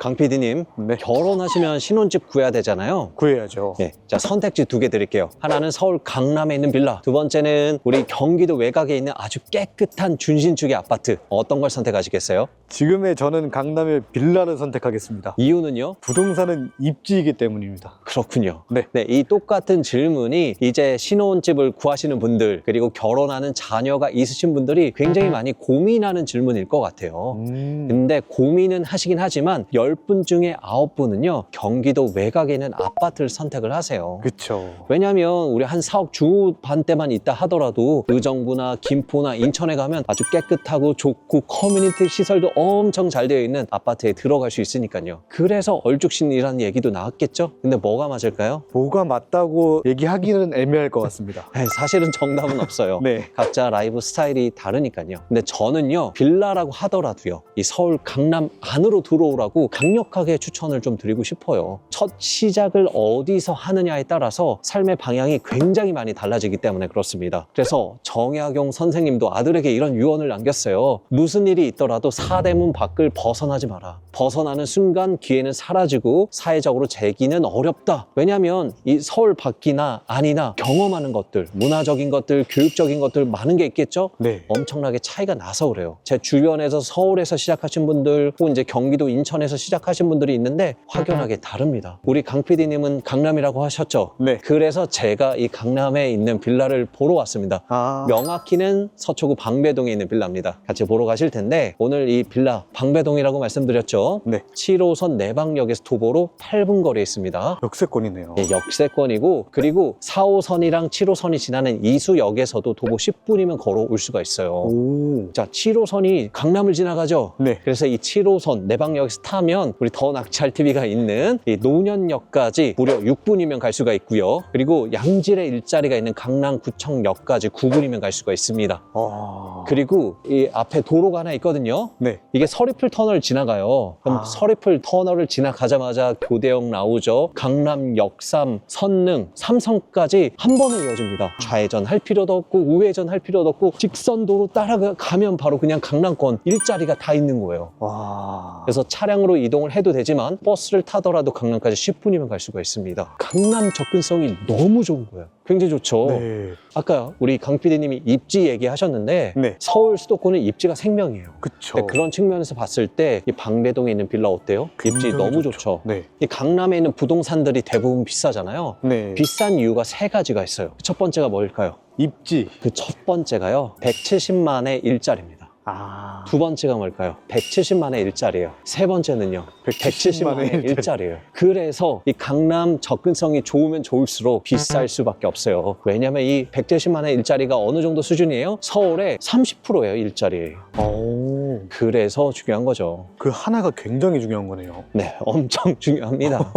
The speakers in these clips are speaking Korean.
강 PD님, 네. 결혼하시면 신혼집 구해야 되잖아요. 구해야죠. 네, 자 선택지 두 개 드릴게요. 하나는 서울 강남에 있는 빌라, 두 번째는 우리 경기도 외곽에 있는 아주 깨끗한 준신축의 아파트. 어떤 걸 선택하시겠어요? 지금의 저는 강남의 빌라를 선택하겠습니다. 이유는요? 부동산은 입지이기 때문입니다. 그렇군요. 네. 이 똑같은 질문이 이제 신혼집을 구하시는 분들, 그리고 결혼하는 자녀가 있으신 분들이 굉장히 많이 고민하는 질문일 것 같아요. 근데 고민은 하시긴 하지만 10분 중에 9분은요 경기도 외곽에 있는 아파트를 선택을 하세요. 그쵸. 왜냐하면 우리 한 4억 중후반대만 있다 하더라도 의정부나 김포나 인천에 가면 아주 깨끗하고 좋고 커뮤니티 시설도 엄청 잘 되어 있는 아파트에 들어갈 수 있으니까요. 그래서 얼죽신이라는 얘기도 나왔겠죠? 근데 뭐가 맞을까요? 뭐가 맞다고 얘기하기는 애매할 것 같습니다. 사실은 정답은 없어요. 네. 각자 라이브 스타일이 다르니까요. 근데 저는요 빌라라고 하더라도요 이 서울 강남 안으로 들어오라고 강력하게 추천을 좀 드리고 싶어요. 첫 시작을 어디서 하느냐에 따라서 삶의 방향이 굉장히 많이 달라지기 때문에 그렇습니다. 그래서 정약용 선생님도 아들에게 이런 유언을 남겼어요. 무슨 일이 있더라도 사대문 밖을 벗어나지 마라. 벗어나는 순간 기회는 사라지고 사회적으로 재기는 어렵다. 왜냐하면 이 서울 밖이나 안이나 경험하는 것들, 문화적인 것들, 교육적인 것들 많은 게 있겠죠? 네. 엄청나게 차이가 나서 그래요. 제 주변에서 서울에서 시작하신 분들 혹은 이제 경기도 인천에서 시작하신 분들이 있는데 확연하게 다릅니다. 우리 강 PD님은 강남이라고 하셨죠? 네. 그래서 제가 이 강남에 있는 빌라를 보러 왔습니다. 명확히는 서초구 방배동에 있는 빌라입니다. 같이 보러 가실 텐데 오늘 이 빌라 방배동이라고 말씀드렸죠? 네. 7호선 내방역에서 도보로 8분 거리에 있습니다. 역세권이네요. 예, 역세권이고 그리고 4호선이랑 7호선이 지나는 이수역에서도 도보 10분이면 걸어올 수가 있어요. 오. 자, 7호선이 강남을 지나가죠? 네. 그래서 이 7호선 내방역에서 타면 우리 더 낙찰 TV가 있는 이 노년역까지 무려 6분이면 갈 수가 있고요. 그리고 양질의 일자리가 있는 강남구청역까지 9분이면 갈 수가 있습니다. 그리고 이 앞에 도로가 하나 있거든요. 네. 이게 서리풀 터널을 지나가요. 그럼 서리풀 터널을 지나가자마자 교대역 나오죠. 강남, 역삼, 선능, 삼성까지 한 번에 이어집니다. 좌회전 할 필요도 없고 우회전 할 필요도 없고 직선도로 따라가면 바로 그냥 강남권 일자리가 다 있는 거예요. 와. 그래서 차량으로 이동을 해도 되지만 버스를 타더라도 강남까지 10분이면 갈 수가 있습니다. 강남 접근성이 너무 좋은 거예요. 굉장히 좋죠. 네. 아까 우리 강 PD님이 입지 얘기하셨는데 네. 서울 수도권은 입지가 생명이에요. 그쵸. 네, 그런 측면에서 봤을 때 이 방배동에 있는 빌라 어때요? 입지 굉장히 너무 좋죠. 네. 이 강남에 있는 부동산들이 대부분 비싸잖아요. 네. 비싼 이유가 세 가지가 있어요. 첫 번째가 뭘까요? 입지. 그 첫 번째가요 170만의 일자리입니다. 두 번째가 뭘까요? 170만의 일자리예요. 세 번째는요 170만의 일자리예요. 그래서 이 강남 접근성이 좋으면 좋을수록 비쌀 수밖에 없어요. 왜냐하면 이 170만의 일자리가 어느 정도 수준이에요? 서울의 30%예요 일자리. 그래서 중요한 거죠. 그 하나가 굉장히 중요한 거네요. 네, 엄청 중요합니다.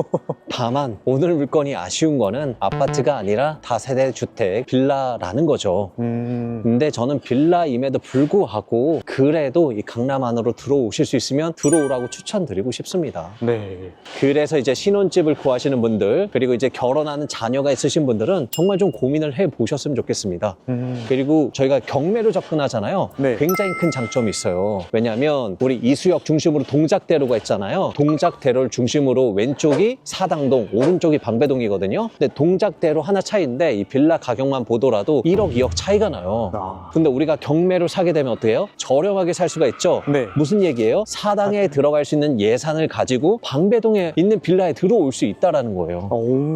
다만 오늘 물건이 아쉬운 거는 아파트가 아니라 다세대 주택 빌라라는 거죠. 근데 저는 빌라임에도 불구하고 그래도 이 강남 안으로 들어오실 수 있으면 들어오라고 추천드리고 싶습니다. 네. 그래서 이제 신혼집을 구하시는 분들 그리고 이제 결혼하는 자녀가 있으신 분들은 정말 좀 고민을 해보셨으면 좋겠습니다. 그리고 저희가 경매로 접근하잖아요. 네. 굉장히 큰 장점이 있어요. 왜냐하면 우리 이수역 중심으로 동작대로가 있잖아요. 동작대로를 중심으로 왼쪽이 사당동, 오른쪽이 방배동이거든요. 근데 동작대로 하나 차이인데 이 빌라 가격만 보더라도 1억, 2억 차이가 나요. 근데 우리가 경매로 사게 되면 어떻게 해요? 저렴하게 살 수가 있죠. 네. 무슨 얘기예요? 사당에 들어갈 수 있는 예산을 가지고 방배동에 있는 빌라에 들어올 수 있다는 거예요.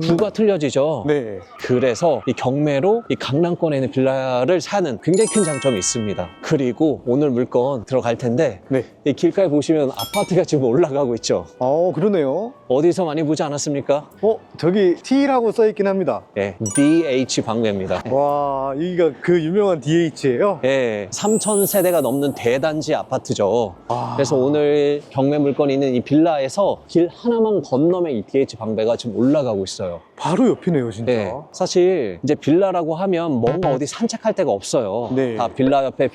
부가 틀려지죠. 네. 그래서 이 경매로 이 강남권에 있는 빌라를 사는 굉장히 큰 장점이 있습니다. 그리고 오늘 물건 들어갈 텐데 네. 이 길가에 보시면 아파트가 지금 올라가고 있죠. 그러네요. 어디서 많이 보지 않았습니까? 저기 T라고 써있긴 합니다. 네, DH 방배입니다. 와, 여기가 그 유명한 DH예요? 네, 3,000세대가 넘는 대단지 아파트죠. 그래서 오늘 경매 물건이 있는 이 빌라에서 길 하나만 건너면 이 DH 방배가 지금 올라가고 있어요. 바로 옆이네요, 진짜. 네, 사실 이제 빌라라고 하면 뭔가 어디 산책할 데가 없어요. 네. 다 빌라 옆에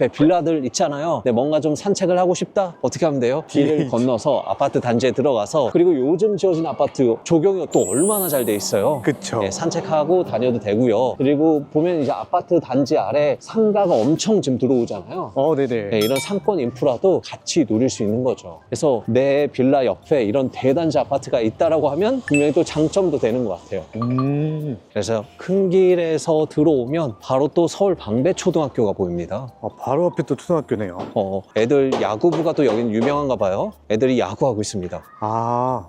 빌라들 있잖아요. 근데 뭔가 좀 산책을 하고 싶다? 어떻게 하면 돼요? 길을 DH. 건너서 아파트 단지에 들어가서, 그리고 요즘 지어진 아파트 조경이 또 얼마나 잘 돼 있어요. 그쵸. 네, 산책하고 다녀도 되고요. 그리고 보면 이제 아파트 단지 아래 상가가 엄청 지금 들어오잖아요. 네네. 네, 이런 상권 인프라도 같이 누릴 수 있는 거죠. 그래서 내 빌라 옆에 이런 대단지 아파트가 있다라고 하면 분명히 또 장점도 되는 것 같아요. 그래서 큰 길에서 들어오면 바로 또 서울 방배초등학교가 보입니다. 바로 앞에 또 초등학교네요. 애들 야구부가 또 여기는 유명한가 봐요. 애들이 야구하고 있습니다.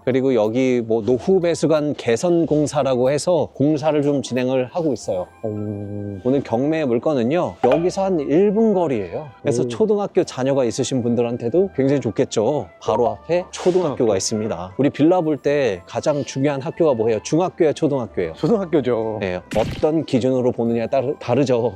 그리고 여기 뭐 노후배수관 개선공사라고 해서 공사를 좀 진행을 하고 있어요. 오늘 경매의 물건은요, 여기서 한 1분 거리예요. 그래서 오. 초등학교 자녀가 있으신 분들한테도 굉장히 좋겠죠. 바로 앞에 초등학교가 있습니다. 우리 빌라 볼 때 가장 중요한 학교가 뭐예요? 중학교예요, 초등학교예요? 초등학교죠. 네, 어떤 기준으로 보느냐에 다르죠.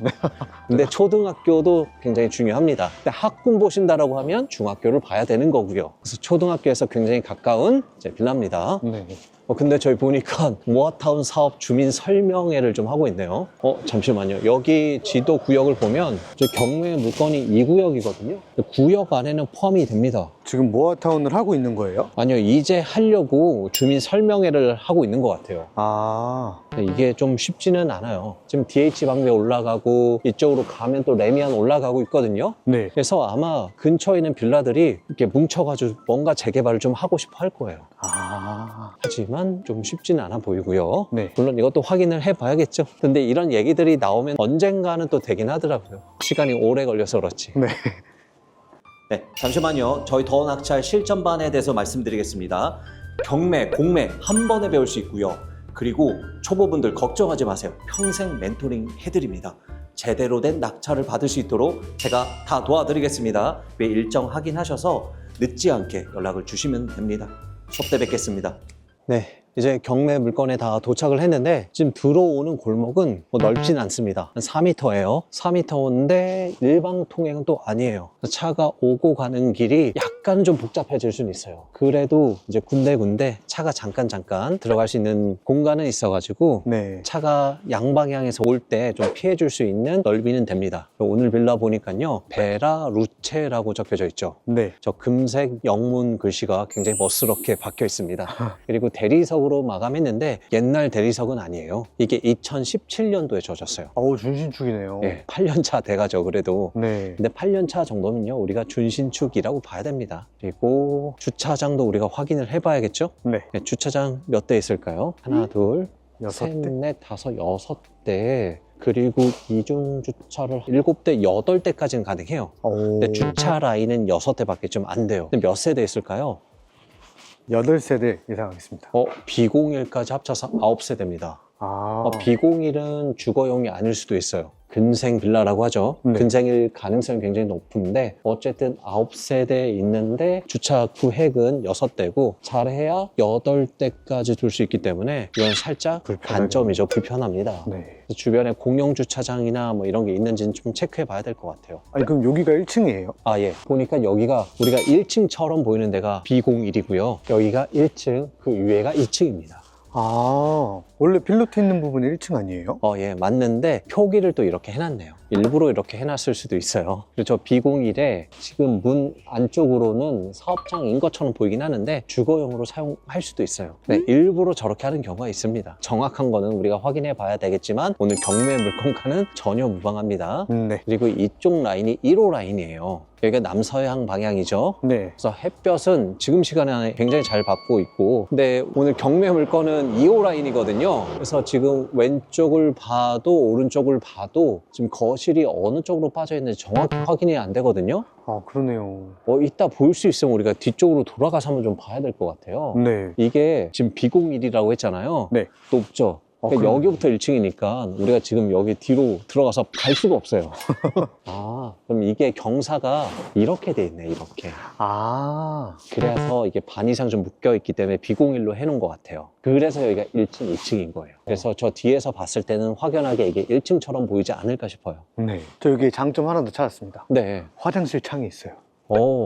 근데 초등학교도 굉장히 중요합니다. 근데 학군 보신다라고 하면 중학교를 봐야 되는 거고요. 그래서 초등학교에서 굉장히 가까운 이제 빌라입니다. 네. 근데 저희 보니까 모아타운 사업 주민 설명회를 좀 하고 있네요. 잠시만요. 여기 지도 구역을 보면 저 경매 물건이 2구역이거든요. 구역 안에는 포함이 됩니다. 지금 모아타운을 하고 있는 거예요? 아니요, 이제 하려고 주민 설명회를 하고 있는 것 같아요. 이게 좀 쉽지는 않아요. 지금 DH 방배 올라가고 이쪽으로 가면 또 레미안 올라가고 있거든요. 네. 그래서 아마 근처에 있는 빌라들이 이렇게 뭉쳐가지고 뭔가 재개발을 좀 하고 싶어 할 거예요. 하지만 좀 쉽지는 않아 보이고요. 네. 물론 이것도 확인을 해봐야겠죠. 근데 이런 얘기들이 나오면 언젠가는 또 되긴 하더라고요. 시간이 오래 걸려서 그렇지. 네. 네, 잠시만요. 저희 더 낙찰 실전반에 대해서 말씀드리겠습니다. 경매, 공매 한 번에 배울 수 있고요. 그리고 초보분들 걱정하지 마세요. 평생 멘토링 해드립니다. 제대로 된 낙찰을 받을 수 있도록 제가 다 도와드리겠습니다. 매일 일정 확인하셔서 늦지 않게 연락을 주시면 됩니다. 수업 때 뵙겠습니다. 네, 이제 경매 물건에 다 도착을 했는데 지금 들어오는 골목은 뭐 넓진 않습니다. 한 4m예요. 4m인데 일방 통행은 또 아니에요. 차가 오고 가는 길이 약간 좀 복잡해질 수는 있어요. 그래도 이제 군데군데 차가 잠깐 들어갈 수 있는 공간은 있어가지고 네. 차가 양방향에서 올 때 좀 피해줄 수 있는 넓이는 됩니다. 오늘 빌라 보니까요, 베라 루체라고 적혀져 있죠. 네. 저 금색 영문 글씨가 굉장히 멋스럽게 박혀 있습니다. 그리고 대리석으로 마감했는데 옛날 대리석은 아니에요. 이게 2017년도에 져졌어요. 준신축이네요. 네, 8년 차 돼가죠, 그래도. 네. 근데 8년 차 정도면요, 우리가 준신축이라고 봐야 됩니다. 그리고 주차장도 우리가 확인을 해봐야겠죠? 네. 네, 주차장 몇 대 있을까요? 하나, 둘, 6대. 셋, 넷, 다섯, 6대. 그리고 이중 주차를 7대, 8대까지는 가능해요. 근데 주차 라인은 6대밖에 좀 안 돼요. 근데 몇 세대 있을까요? 8세대 예상하겠습니다. B01까지 합쳐서 9세대입니다. B01은 주거용이 아닐 수도 있어요. 근생 빌라라고 하죠. 네. 근생일 가능성이 굉장히 높은데 어쨌든 9세대 있는데 주차 구획은 6대고 잘해야 8대까지 둘 수 있기 때문에 이건 살짝 단점이죠. 불편합니다. 네. 주변에 공용 주차장이나 뭐 이런 게 있는지는 좀 체크해 봐야 될 것 같아요. 그럼 여기가 1층이에요? 예. 보니까 여기가 우리가 1층처럼 보이는 데가 B01이고요. 여기가 1층, 그 위에가 2층입니다. 원래 필로티 있는 부분이 1층 아니에요? 예, 맞는데 표기를 또 이렇게 해놨네요. 일부러 이렇게 해놨을 수도 있어요. 그리고 저 B01에 지금 문 안쪽으로는 사업장인 것처럼 보이긴 하는데 주거용으로 사용할 수도 있어요. 네, 일부러 저렇게 하는 경우가 있습니다. 정확한 거는 우리가 확인해 봐야 되겠지만 오늘 경매 물건과는 전혀 무방합니다. 네. 그리고 이쪽 라인이 1호 라인이에요. 여기가 남서향 방향이죠. 네. 그래서 햇볕은 지금 시간에 굉장히 잘 받고 있고, 근데 오늘 경매 물건은 2호 라인이거든요. 그래서 지금 왼쪽을 봐도 오른쪽을 봐도 지금 거실이 어느 쪽으로 빠져 있는지 정확히 확인이 안 되거든요. 그러네요. 이따 볼 수 있으면 우리가 뒤쪽으로 돌아가서 한번 좀 봐야 될 것 같아요. 네. 이게 지금 B01이라고 했잖아요. 네. 높죠? 그러니까 그럼. 여기부터 1층이니까 우리가 지금 여기 뒤로 들어가서 갈 수가 없어요. 그럼 이게 경사가 이렇게 돼 있네, 이렇게. 그래서 이게 반 이상 좀 묶여 있기 때문에 B01로 해놓은 것 같아요. 그래서 여기가 1층, 2층인 거예요. 그래서 저 뒤에서 봤을 때는 확연하게 이게 1층처럼 보이지 않을까 싶어요. 네. 저 여기 장점 하나 더 찾았습니다. 네. 화장실 창이 있어요.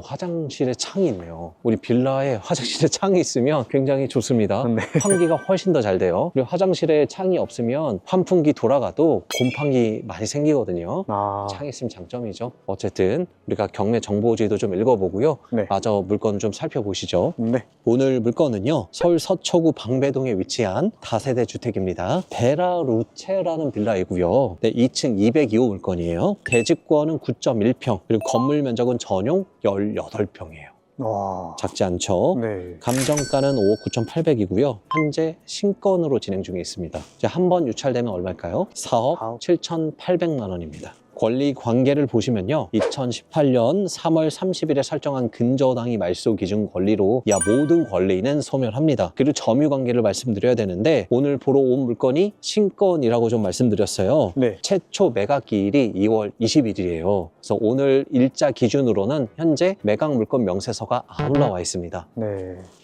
화장실에 창이 있네요. 우리 빌라에 화장실에 창이 있으면 굉장히 좋습니다. 네. 환기가 훨씬 더 잘 돼요. 그리고 화장실에 창이 없으면 환풍기 돌아가도 곰팡이 많이 생기거든요. 아, 창이 있으면 장점이죠. 어쨌든 우리가 경매 정보지도 좀 읽어보고요. 네. 마저 물건을 좀 살펴보시죠. 네. 오늘 물건은요, 서울 서초구 방배동에 위치한 다세대 주택입니다. 베라루체라는 빌라이고요. 네, 2층 202호 물건이에요. 대지권은 9.1평, 그리고 건물 면적은 전용 18평이에요. 와. 작지 않죠? 네. 감정가는 5억 9,800이고요. 현재 신건으로 진행 중에 있습니다. 이제 한 번 유찰되면 얼마일까요? 4억 7,800만 원입니다. 권리 관계를 보시면요. 2018년 3월 30일에 설정한 근저당이 말소 기준 권리로 이하 모든 권리는 소멸합니다. 그리고 점유 관계를 말씀드려야 되는데 오늘 보러 온 물건이 신건이라고 좀 말씀드렸어요. 네. 최초 매각 기일이 2월 21일이에요. 그래서 오늘 일자 기준으로는 현재 매각 물건 명세서가 안 올라와 있습니다. 네.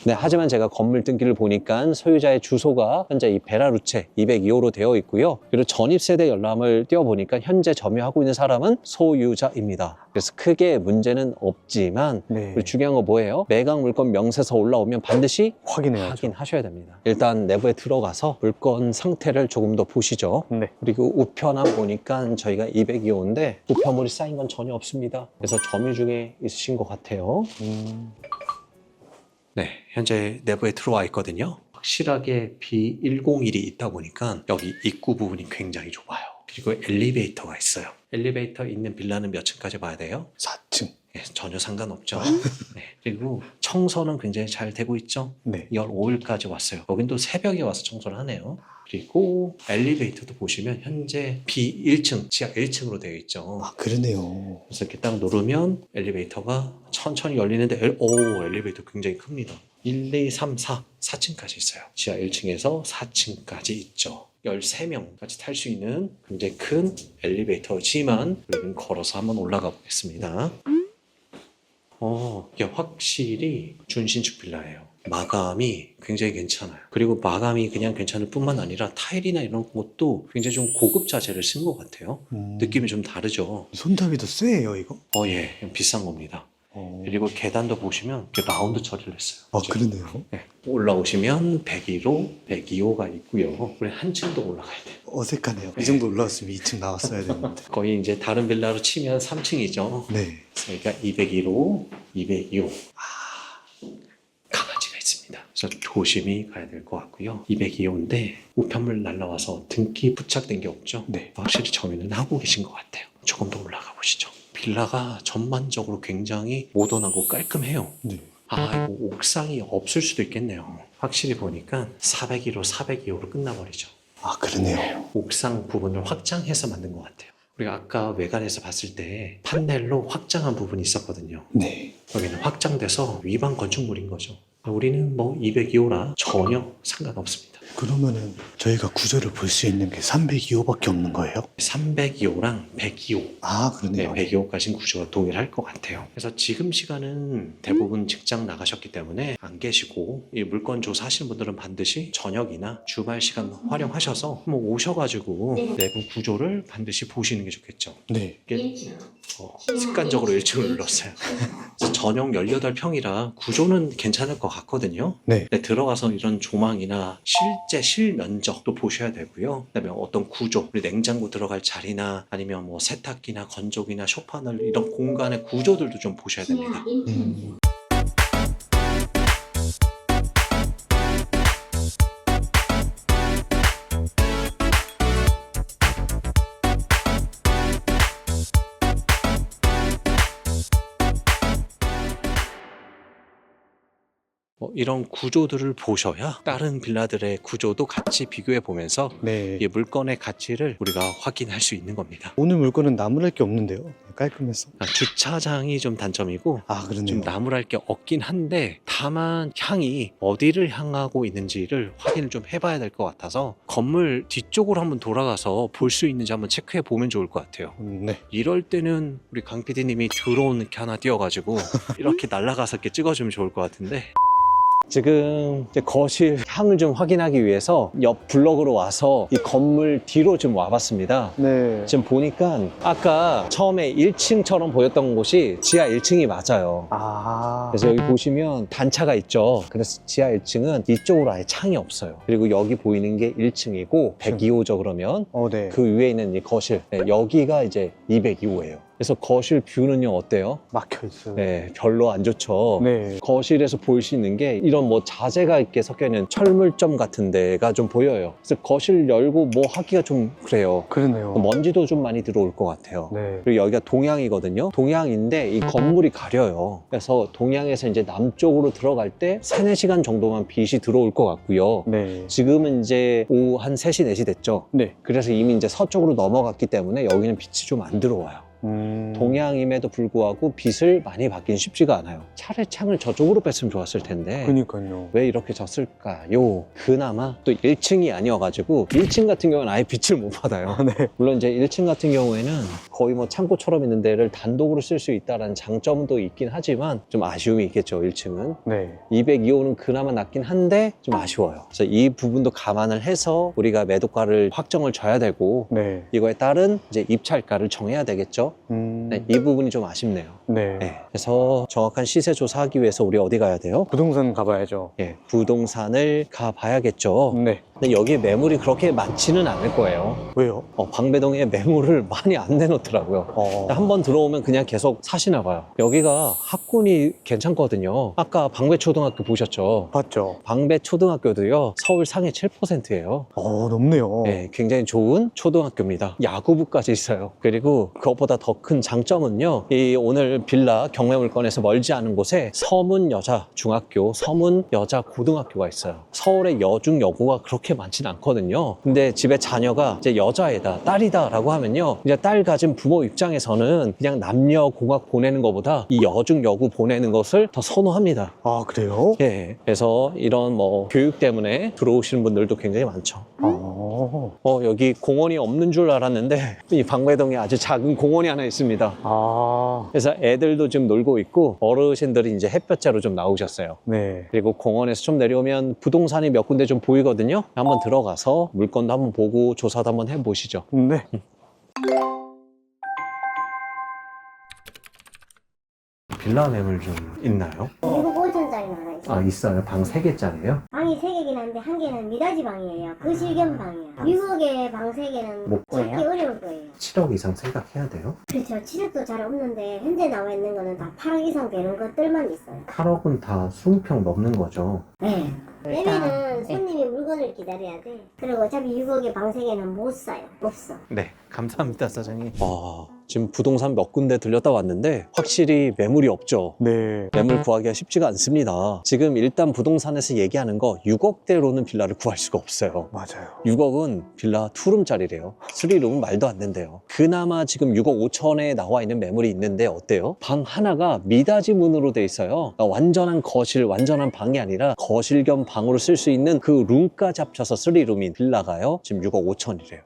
네, 하지만 제가 건물 등기를 보니까 소유자의 주소가 현재 이 베라루체 202호로 되어 있고요. 그리고 전입세대 열람을 띄워보니까 현재 점유하고 있는 사람은 소유자입니다. 그래서 크게 문제는 없지만 네. 그리고 중요한 거 뭐예요? 매각 물건 명세서 올라오면 반드시 확인해야죠. 확인하셔야 됩니다. 일단 내부에 들어가서 물건 상태를 조금 더 보시죠. 네. 그리고 우편함 보니까 저희가 202호인데 우편물이 쌓인 건 전혀 없습니다. 그래서 점유 중에 있으신 것 같아요. 네, 현재 내부에 들어와 있거든요. 확실하게 B101이 있다 보니까 여기 입구 부분이 굉장히 좁아요. 그리고 엘리베이터가 있어요. 엘리베이터 있는 빌라는 몇 층까지 봐야 돼요? 4층. 네, 전혀 상관없죠. 네, 그리고 청소는 굉장히 잘 되고 있죠. 네. 15일까지 왔어요. 여긴 또 새벽에 와서 청소를 하네요. 그리고 엘리베이터도 보시면 현재 B1층, 지하 1층으로 되어 있죠. 아, 그러네요. 그래서 이렇게 딱 누르면 엘리베이터가 천천히 열리는데 엘리베이터 굉장히 큽니다. 1, 2, 3, 4, 4층까지 있어요. 지하 1층에서 4층까지 있죠. 13명까지 탈 수 있는 굉장히 큰 엘리베이터지만 우리는 걸어서 한번 올라가 보겠습니다. 이게 확실히 준신축 빌라예요. 마감이 굉장히 괜찮아요. 그리고 마감이 그냥 괜찮을 뿐만 아니라 타일이나 이런 것도 굉장히 좀 고급 자재를 쓴 것 같아요. 느낌이 좀 다르죠. 손잡이도 쎄요, 이거? 예, 비싼 겁니다. 어. 그리고 계단도 보시면 이렇게 라운드 처리를 했어요. 아, 그죠? 그러네요. 네, 올라오시면 101호, 102호가 있고요. 우리 한 층도 올라가야 돼요. 어색하네요. 이 정도 올라왔으면 2층 나왔어야 되는데. 거의 이제 다른 빌라로 치면 3층이죠. 네. 그러니까 201호, 202호. 강아지가 있습니다. 그래서 조심히 가야 될 것 같고요. 202호인데 우편물 날라와서 등기 부착된 게 없죠. 네. 확실히 점유는 하고 계신 것 같아요. 조금 더 올라가 보시죠. 빌라가 전반적으로 굉장히 모던하고 깔끔해요. 네. 이거 옥상이 없을 수도 있겠네요. 확실히 보니까 401호, 402호로 끝나버리죠. 아, 그러네요. 옥상 부분을 확장해서 만든 것 같아요. 우리가 아까 외관에서 봤을 때 판넬로 확장한 부분이 있었거든요. 네. 여기는 확장돼서 위반 건축물인 거죠. 우리는 뭐 202호라 전혀 상관없습니다. 그러면은 저희가 구조를 볼 수 있는 게 302호밖에 없는 거예요? 302호랑 102호. 아, 네, 그러네요. 102호까지는 구조가 동일할 것 같아요. 그래서 지금 시간은 대부분 직장 나가셨기 때문에 안 계시고 이 물건 조사하시는 분들은 반드시 저녁이나 주말 시간 활용하셔서 한번 오셔가지고 내부 구조를 반드시 보시는 게 좋겠죠. 네. 이게 습관적으로 1층을 눌렀어요. 그래서 전용 18평이라 구조는 괜찮을 것 같거든요. 네. 네, 들어가서 이런 조망이나 실제 실면적도 보셔야 되고요. 그다음에 어떤 구조, 우리 냉장고 들어갈 자리나 아니면 뭐 세탁기나 건조기나 쇼파늘 이런 공간의 구조들도 좀 보셔야 됩니다. 이런 구조들을 보셔야 다른 빌라들의 구조도 같이 비교해 보면서 네. 이 물건의 가치를 우리가 확인할 수 있는 겁니다. 오늘 물건은 나무랄 게 없는데요. 깔끔해서. 주차장이 좀 단점이고 아, 좀 그러네요. 나무랄 게 없긴 한데 다만 향이 어디를 향하고 있는지를 확인을 좀 해봐야 될 것 같아서 건물 뒤쪽으로 한번 돌아가서 볼 수 있는지 한번 체크해 보면 좋을 것 같아요. 네. 이럴 때는 우리 강 PD님이 드론 이렇게 하나 띄워가지고 이렇게 날아가서 이렇게 찍어주면 좋을 것 같은데 지금 이제 거실 향을 좀 확인하기 위해서 옆 블럭으로 와서 이 건물 뒤로 좀 와봤습니다. 네. 지금 보니까 아까 처음에 1층처럼 보였던 곳이 지하 1층이 맞아요. 아. 그래서 여기 보시면 단차가 있죠. 그래서 지하 1층은 이쪽으로 아예 창이 없어요. 그리고 여기 보이는 게 1층이고 102호죠 그러면. 네. 그 위에 있는 이 거실. 네, 여기가 이제 202호예요. 그래서 거실 뷰는요 어때요? 막혀 있어요. 네, 별로 안 좋죠. 네. 거실에서 볼 수 있는 게 이런 뭐 자재가 있게 섞여 있는 철물점 같은 데가 좀 보여요. 그래서 거실 열고 뭐 하기가 좀 그래요. 그러네요. 먼지도 좀 많이 들어올 것 같아요. 네. 그리고 여기가 동향이거든요. 동향인데 이 건물이 가려요. 그래서 동향에서 이제 남쪽으로 들어갈 때 3, 4시간 정도만 빛이 들어올 것 같고요. 네. 지금은 이제 오후 한 3시, 4시 됐죠. 네. 그래서 이미 이제 서쪽으로 넘어갔기 때문에 여기는 빛이 좀 안 들어와요. 동향임에도 불구하고 빛을 많이 받기는 쉽지가 않아요. 차라리 창을 저쪽으로 뺐으면 좋았을 텐데 그니까요. 왜 이렇게 졌을까요? 그나마 또 1층이 아니어가지고 1층 같은 경우는 아예 빛을 못 받아요. 네. 물론 이제 1층 같은 경우에는 거의 뭐 창고처럼 있는 데를 단독으로 쓸 수 있다는 장점도 있긴 하지만 좀 아쉬움이 있겠죠, 1층은. 네. 202호는 그나마 낫긴 한데 좀 아쉬워요. 그래서 이 부분도 감안을 해서 우리가 매도가를 확정을 줘야 되고 네. 이거에 따른 이제 입찰가를 정해야 되겠죠. 네, 이 부분이 좀 아쉽네요. 네. 네, 그래서 정확한 시세 조사하기 위해서 우리 어디 가야 돼요? 부동산 가봐야죠. 예, 부동산을 가봐야겠죠. 네. 근데 여기에 매물이 그렇게 많지는 않을 거예요. 왜요? 방배동에 매물을 많이 안 내놓더라고요. 한번 들어오면 그냥 계속 사시나 봐요. 여기가 학군이 괜찮거든요. 아까 방배초등학교 보셨죠? 봤죠? 방배초등학교도요, 서울 상위 7%예요. 높네요. 네, 굉장히 좋은 초등학교입니다. 야구부까지 있어요. 그리고 그것보다 더 큰 장점은요, 이 오늘 빌라 경매물건에서 멀지 않은 곳에 서문 여자 중학교, 서문 여자 고등학교가 있어요. 서울의 여중 여고가 그렇게 많지는 않거든요. 근데 집에 자녀가 이제 여자애다, 딸이다라고 하면요, 이제 딸 가진 부모 입장에서는 그냥 남녀 공학 보내는 것보다 이 여중 여고 보내는 것을 더 선호합니다. 아, 그래요? 예, 그래서 이런 뭐 교육 때문에 들어오시는 분들도 굉장히 많죠. 여기 공원이 없는 줄 알았는데 이 방배동에 아주 작은 공원이 하나 있습니다. 그래서 애들도 지금 놀고 있고 어르신들이 이제 햇볕째로 좀 나오셨어요. 네. 그리고 공원에서 좀 내려오면 부동산이 몇 군데 좀 보이거든요. 한번 들어가서 물건도 한번 보고 조사도 한번 해보시죠. 네. 빌라 매물 좀 있나요? 5천짜리 하나 있어요. 있어요. 방 3개짜리예요? 방이 3개긴 한데 한 개는 미닫이 방이에요. 그 실견 방이에요. 6억에 방 3개는 못 찾기 구해요? 어려울 거예요. 7억 이상 생각해야 돼요? 그렇죠. 7억도 잘 없는데 현재 나와 있는 거는 다 8억 이상 되는 것들만 있어요. 8억은 다 20평 넘는 거죠. 네. 왜냐면 손님이 물건을 기다려야 돼. 그리고 어차피 6억에 방 3개는 못 사요. 없어. 네, 감사합니다, 사장님. 지금 부동산 몇 군데 들렸다 왔는데 확실히 매물이 없죠. 네. 매물 구하기가 쉽지가 않습니다. 지금 일단 부동산에서 얘기하는 거 6억대로는 빌라를 구할 수가 없어요. 맞아요. 6억은 빌라 2룸짜리래요. 3룸은 말도 안 된대요. 그나마 지금 6억 5천에 나와 있는 매물이 있는데 어때요? 방 하나가 미닫이 문으로 돼 있어요. 그러니까 완전한 거실, 완전한 방이 아니라 거실 겸 방으로 쓸 수 있는 그 룸까지 합쳐서 3룸인 빌라가요, 지금 6억 5천이래요.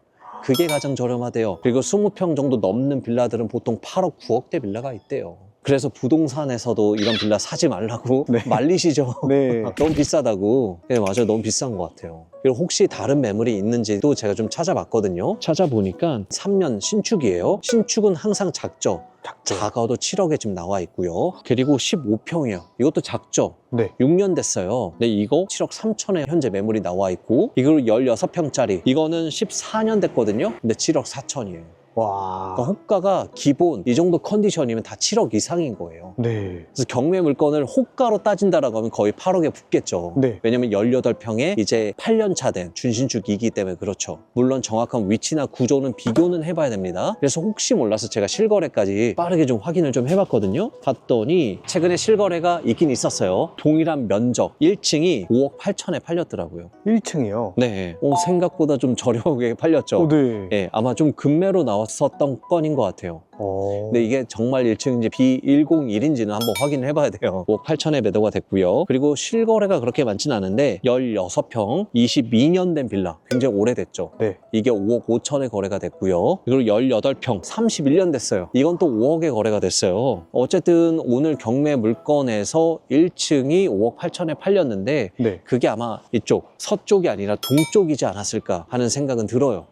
그게 가장 저렴하대요. 그리고 20평 정도 넘는 빌라들은 보통 8억, 9억대 빌라가 있대요. 그래서 부동산에서도 이런 빌라 사지 말라고 네. 말리시죠. 네. 너무 비싸다고. 네, 맞아요. 너무 비싼 것 같아요. 그리고 혹시 다른 매물이 있는지도 제가 좀 찾아봤거든요. 찾아보니까 3년 신축이에요. 신축은 항상 작죠. 작아도 7억에 지금 나와 있고요. 그리고 15평이에요. 이것도 작죠. 네. 6년 됐어요. 근데 이거 7억 3천에 현재 매물이 나와 있고, 이거 16평짜리. 이거는 14년 됐거든요. 근데 7억 4천이에요. 와. 그러니까 호가가 기본 이 정도 컨디션이면 다 7억 이상인 거예요. 네. 그래서 경매 물건을 호가로 따진다라고 하면 거의 8억에 붙겠죠. 네. 왜냐면 18평에 이제 8년 차 된 준신축이기 때문에 그렇죠. 물론 정확한 위치나 구조는 비교는 해봐야 됩니다. 그래서 혹시 몰라서 제가 실거래까지 빠르게 좀 확인을 좀 해봤거든요. 봤더니 최근에 실거래가 있긴 있었어요. 동일한 면적 1층이 5억 8천에 팔렸더라고요. 1층이요? 네, 생각보다 좀 저렴하게 팔렸죠. 네. 예, 아마 좀 급매로 나왔었던 건인 것 같아요. 근데 이게 정말 1층인지 B101인지는 한번 확인을 해봐야 돼요. 5억 8천에 매도가 됐고요. 그리고 실거래가 그렇게 많진 않은데 16평 22년 된 빌라 굉장히 오래됐죠. 네. 이게 5억 5천에 거래가 됐고요. 그리고 18평 31년 됐어요. 이건 또 5억에 거래가 됐어요. 어쨌든 오늘 경매 물건에서 1층이 5억 8천에 팔렸는데 네. 그게 아마 이쪽 서쪽이 아니라 동쪽이지 않았을까 하는 생각은 들어요.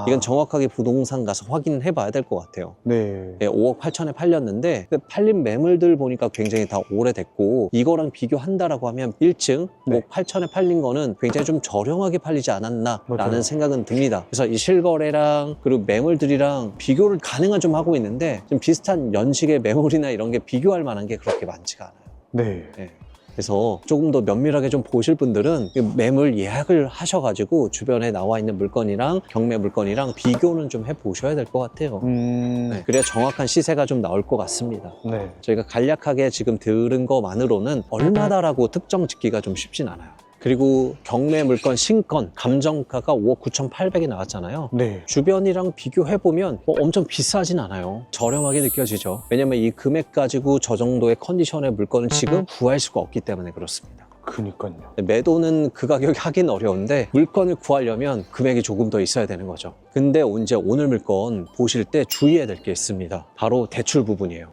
이건 정확하게 부동산 가서 확인해 봐야 될 것 같아요. 네. 5억 8천에 팔렸는데 팔린 매물들 보니까 굉장히 다 오래됐고 이거랑 비교한다라고 하면 1층 네. 5억 8천에 팔린 거는 굉장히 좀 저렴하게 팔리지 않았나 맞아요. 라는 생각은 듭니다. 그래서 이 실거래랑 그리고 매물들이랑 비교를 가능한 좀 하고 있는데 좀 비슷한 연식의 매물이나 이런 게 비교할 만한 게 그렇게 많지가 않아요. 네. 네. 그래서 조금 더 면밀하게 좀 보실 분들은 매물 예약을 하셔가지고 주변에 나와 있는 물건이랑 경매 물건이랑 비교는 좀 해보셔야 될 것 같아요. 네, 그래야 정확한 시세가 좀 나올 것 같습니다. 네. 저희가 간략하게 지금 들은 것만으로는 얼마다라고 특정 짓기가 좀 쉽진 않아요. 그리고 경매 물건 신건 감정가가 5억 9,800이 나왔잖아요. 네. 주변이랑 비교해보면 엄청 비싸진 않아요. 저렴하게 느껴지죠. 왜냐면 이 금액 가지고 저 정도의 컨디션의 물건을 지금 구할 수가 없기 때문에 그렇습니다. 그니까요. 매도는 그 가격이 하긴 어려운데 물건을 구하려면 금액이 조금 더 있어야 되는 거죠. 근데 이제 오늘 물건 보실 때 주의해야 될 게 있습니다. 바로 대출 부분이에요.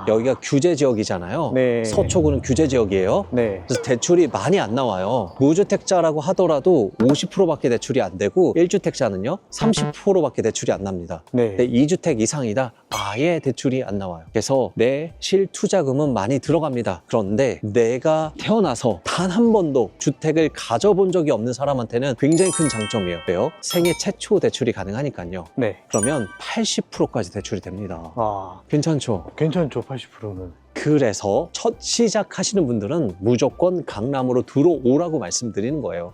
여기가 규제 지역이잖아요. 네. 서초구는 규제 지역이에요. 네. 그래서 대출이 많이 안 나와요. 무주택자라고 하더라도 50%밖에 대출이 안 되고 1주택자는요 30%밖에 대출이 안 납니다. 네. 근데 2주택 이상이다 아예 대출이 안 나와요. 그래서 내 실투자금은 많이 들어갑니다. 그런데 내가 태어나서 단 한 번도 주택을 가져본 적이 없는 사람한테는 굉장히 큰 장점이에요. 왜요? 생애 최초 대출이 가능하니까요. 네. 그러면 80%까지 대출이 됩니다. 괜찮죠? 괜찮죠, 80%는. 그래서 첫 시작하시는 분들은 무조건 강남으로 들어오라고 말씀드리는 거예요.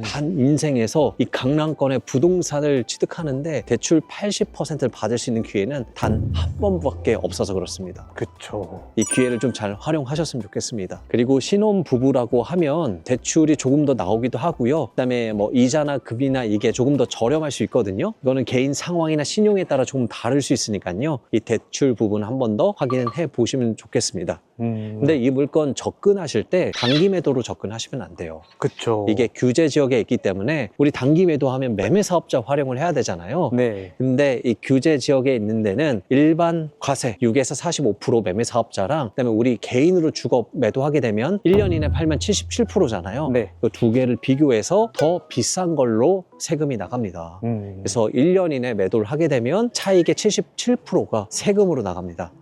단 인생에서 이 강남권의 부동산을 취득하는데 대출 80%를 받을 수 있는 기회는 단 한 번밖에 없어서 그렇습니다. 그쵸. 이 기회를 좀 잘 활용하셨으면 좋겠습니다. 그리고 신혼부부라고 하면 대출이 조금 더 나오기도 하고요. 그다음에 뭐 이자나 급이나 이게 조금 더 저렴할 수 있거든요. 이거는 개인 상황이나 신용에 따라 조금 다를 수 있으니까요. 이 대출 부분 한 번 더 확인해 보시면 좋겠습니다. 근데 이 물건 접근하실 때 단기 매도로 접근하시면 안 돼요. 그쵸. 이게 규제 지역에 있기 때문에 우리 단기 매도하면 매매 사업자 활용을 해야 되잖아요. 네. 근데 이 규제 지역에 있는 데는 일반 과세 6에서 45% 매매 사업자랑 그다음에 우리 개인으로 주거 매도하게 되면 1년 이내 팔면 77%잖아요. 네. 그 두 개를 비교해서 더 비싼 걸로 세금이 나갑니다. 그래서 1년 이내 매도를 하게 되면 차익의 77%가 세금으로 나갑니다.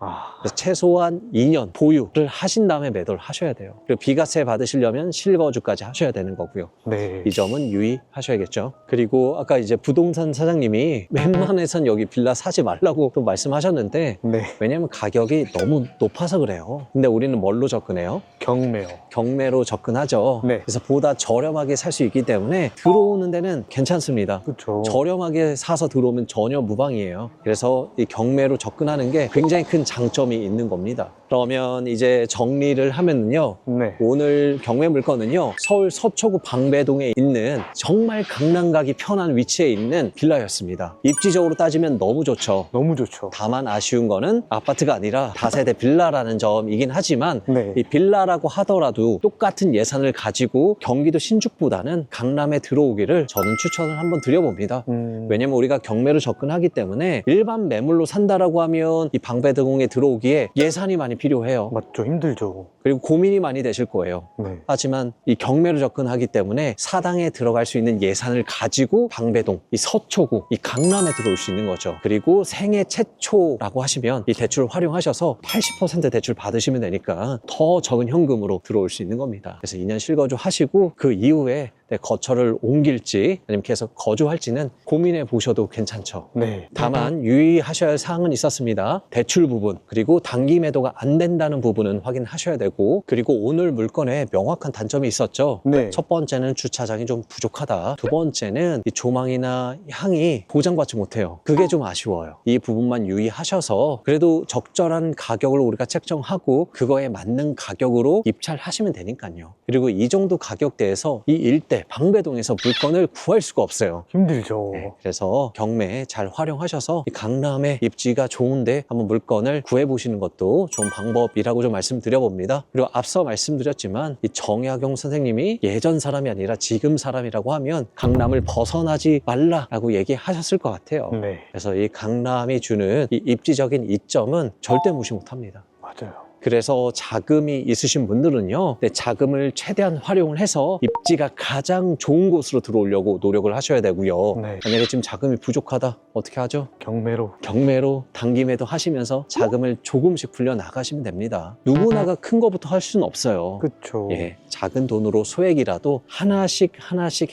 그래서 최소한 2년 보유를 하신 다음에 매도를 하셔야 돼요. 그리고 비과세 받으시려면 실거주까지 하셔야 되는 거고요. 네. 이 점은 유의하셔야겠죠. 그리고 아까 이제 부동산 사장님이 웬만해선 여기 빌라 사지 말라고 또 말씀하셨는데 네. 왜냐면 가격이 너무 높아서 그래요. 근데 우리는 뭘로 접근해요? 경매요. 경매로 접근하죠. 네. 그래서 보다 저렴하게 살 수 있기 때문에 들어오는 데는 괜찮습니다. 그쵸. 저렴하게 사서 들어오면 전혀 무방이에요. 그래서 이 경매로 접근하는 게 굉장히 큰 장점이 있는 겁니다. 그러면 이제 정리를 하면요. 네. 오늘 경매 물건은요. 서울 서초구 방배동에 있는 정말 강남 가기 편한 위치에 있는 빌라였습니다. 입지적으로 따지면 너무 좋죠. 너무 좋죠. 다만 아쉬운 거는 아파트가 아니라 다세대 빌라라는 점이긴 하지만 네. 이 빌라라고 하더라도 똑같은 예산을 가지고 경기도 신축보다는 강남에 들어오기를 저는 추천을 한번 드려봅니다. 왜냐면 우리가 경매로 접근하기 때문에 일반 매물로 산다라고 하면 이 방배동에 들어오기에 예산이 많이 필요해요. 맞죠. 힘들죠. 그리고 고민이 많이 되실 거예요. 네. 하지만 이 경매로 접근하기 때문에 사당에 들어갈 수 있는 예산을 가지고 방배동, 이 서초구, 이 강남에 들어올 수 있는 거죠. 그리고 생애 최초라고 하시면 이 대출을 활용하셔서 80% 대출 받으시면 되니까 더 적은 현금으로 들어올 수 있는 겁니다. 그래서 2년 실거주 하시고 그 이후에 거처를 옮길지 아니면 계속 거주할지는 고민해 보셔도 괜찮죠. 네. 다만 유의하셔야 할 사항은 있었습니다. 대출 부분 그리고 단기 매도가 안 된다는 부분은 확인하셔야 되고 거고, 그리고 오늘 물건에 명확한 단점이 있었죠. 네. 첫 번째는 주차장이 좀 부족하다. 두 번째는 이 조망이나 향이 보장받지 못해요. 그게 좀 아쉬워요. 이 부분만 유의하셔서 그래도 적절한 가격을 우리가 책정하고 그거에 맞는 가격으로 입찰하시면 되니까요. 그리고 이 정도 가격대에서 이 일대 방배동에서 물건을 구할 수가 없어요. 힘들죠. 네, 그래서 경매 잘 활용하셔서 이 강남의 입지가 좋은데 한번 물건을 구해보시는 것도 좋은 방법이라고 좀 말씀드려봅니다. 그리고 앞서 말씀드렸지만 이 정약용 선생님이 예전 사람이 아니라 지금 사람이라고 하면 강남을 벗어나지 말라라고 얘기하셨을 것 같아요. 네. 그래서 이 강남이 주는 이 입지적인 이점은 절대 무시 못합니다. 맞아요. 그래서 자금이 있으신 분들은요, 네, 자금을 최대한 활용을 해서 입지가 가장 좋은 곳으로 들어오려고 노력을 하셔야 되고요. 네. 만약에 지금 자금이 부족하다, 어떻게 하죠? 경매로. 경매로 단기매도 하시면서 자금을 조금씩 불려 나가시면 됩니다. 누구나가 큰 거부터 할 수는 없어요. 그쵸. 예, 작은 돈으로 소액이라도 하나씩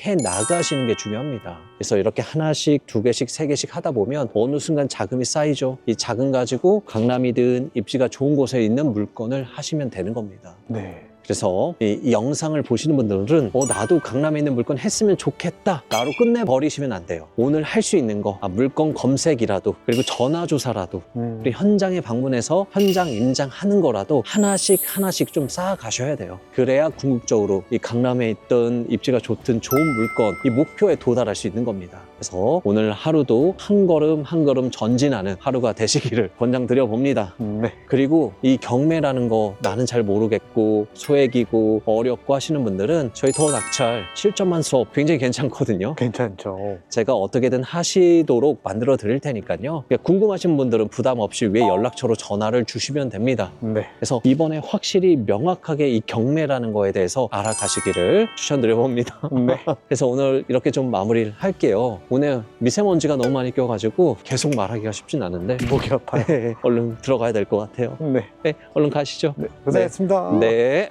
해 나가시는 게 중요합니다. 그래서 이렇게 하나씩, 두 개씩, 세 개씩 하다 보면 어느 순간 자금이 쌓이죠. 이 자금 가지고 강남이든 입지가 좋은 곳에 있는 물건을 하시면 되는 겁니다. 네. 그래서 이 영상을 보시는 분들은 나도 강남에 있는 물건 했으면 좋겠다 나로 끝내버리시면 안 돼요. 오늘 할 수 있는 거, 물건 검색이라도, 그리고 전화조사라도, 그리고 현장에 방문해서 현장 임장하는 거라도 하나씩 좀 쌓아가셔야 돼요. 그래야 궁극적으로 이 강남에 있던 입지가 좋든 좋은 물건, 이 목표에 도달할 수 있는 겁니다. 그래서 오늘 하루도 한 걸음 전진하는 하루가 되시기를 권장드려 봅니다. 네. 그리고 이 경매라는 거 나는 잘 모르겠고 소액이고 어렵고 하시는 분들은 저희 더 낙찰 실전만 수업 굉장히 괜찮거든요. 괜찮죠. 제가 어떻게든 하시도록 만들어 드릴 테니까요. 궁금하신 분들은 부담 없이 위에 연락처로 전화를 주시면 됩니다. 네. 그래서 이번에 확실히 명확하게 이 경매라는 거에 대해서 알아가시기를 추천드려 봅니다. 네. 그래서 오늘 이렇게 좀 마무리를 할게요. 오늘 미세먼지가 너무 많이 껴가지고 계속 말하기가 쉽진 않은데 목이 아파요. 얼른 들어가야 될 것 같아요. 네. 네, 얼른 가시죠. 네. 고생했습니다. 네.